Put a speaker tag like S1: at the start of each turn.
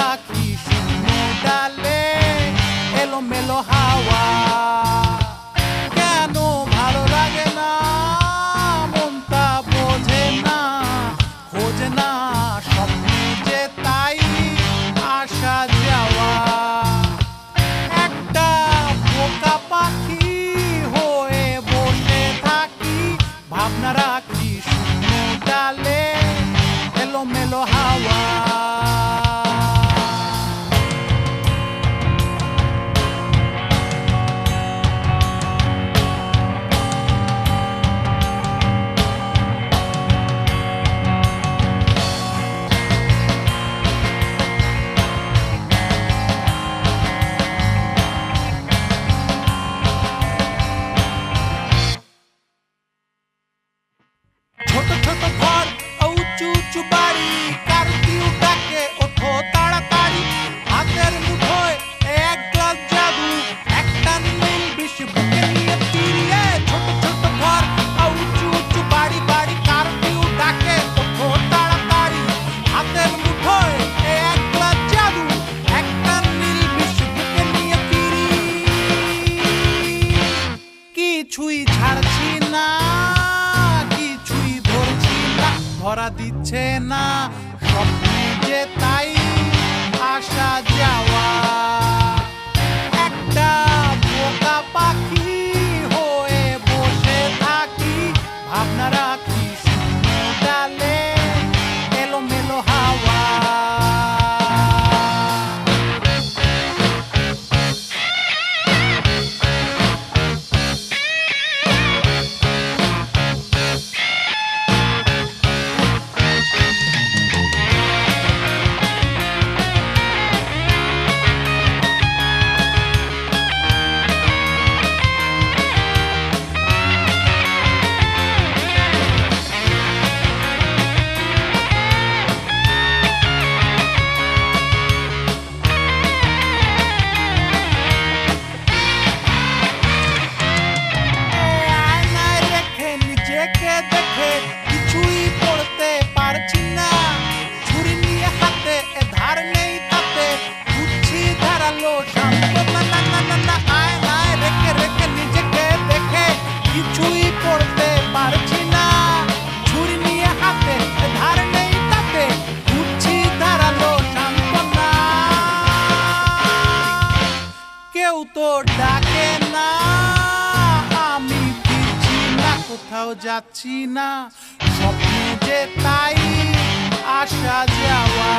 S1: রাখি শূন্য ডালে এলোমেলো হাওয়া। কেন ভালো লাগে না মনটা বোঝে না, খোঁজে না স্বপ্নে যে তাই আসা যাওয়া। একটা বোকা পাখি হয়ে বসে থাকি, ভাবনা রাখি শূন্য ডালে এলোমেলো হাওয়া। ছোট ছোট ঘর, উঁচু উঁচু বাড়ি, কার কেউ ডাকে ওঠো তাড়াতাড়ি। হাতের মুঠোয় এক গ্লাস জাদু, একটা নীল বিষ বুকে নিয়ে ফিরিয়ে। ছোট ছোট ঘর, উঁচু উঁচু বাড়ি বাড়ি, কার কেউ ডাকে ওঠো তাড়াতাড়ি। হাতের মুঠোয় এক গ্লাস জাদু, একটা নীল বিষ বুকে নিয়ে ফিরি। কিছুই ছাড়ছি না, ধরা দিচ্ছে না স্বপ্নে যে তাই আসা যাওয়া। একটা বোকা পাখি হয়ে বসে থাকি, ভাবনা রাখি শূন্য ডালে এলোমেলো হাওয়া। দেখে কিছুই পড়তে পারছি না, ছুরি নিয়ে হাতে ধার নেই তাতে বুঝছি ধারালো সান্ত্বনা। না না না না, আয়নায় রেখে রেখে নিজেকে দেখে কিছুই পড়তে পারছি না, ছুরি নিয়ে হাতে ধার নেই তাতে বুঝছি ধারালো সান্ত্বনা। কেউ তো ডাকে না, আমি ফিরছি না, কোথাও যাচ্ছি না, স্বপ্নে যে তাই আসা যাওয়া।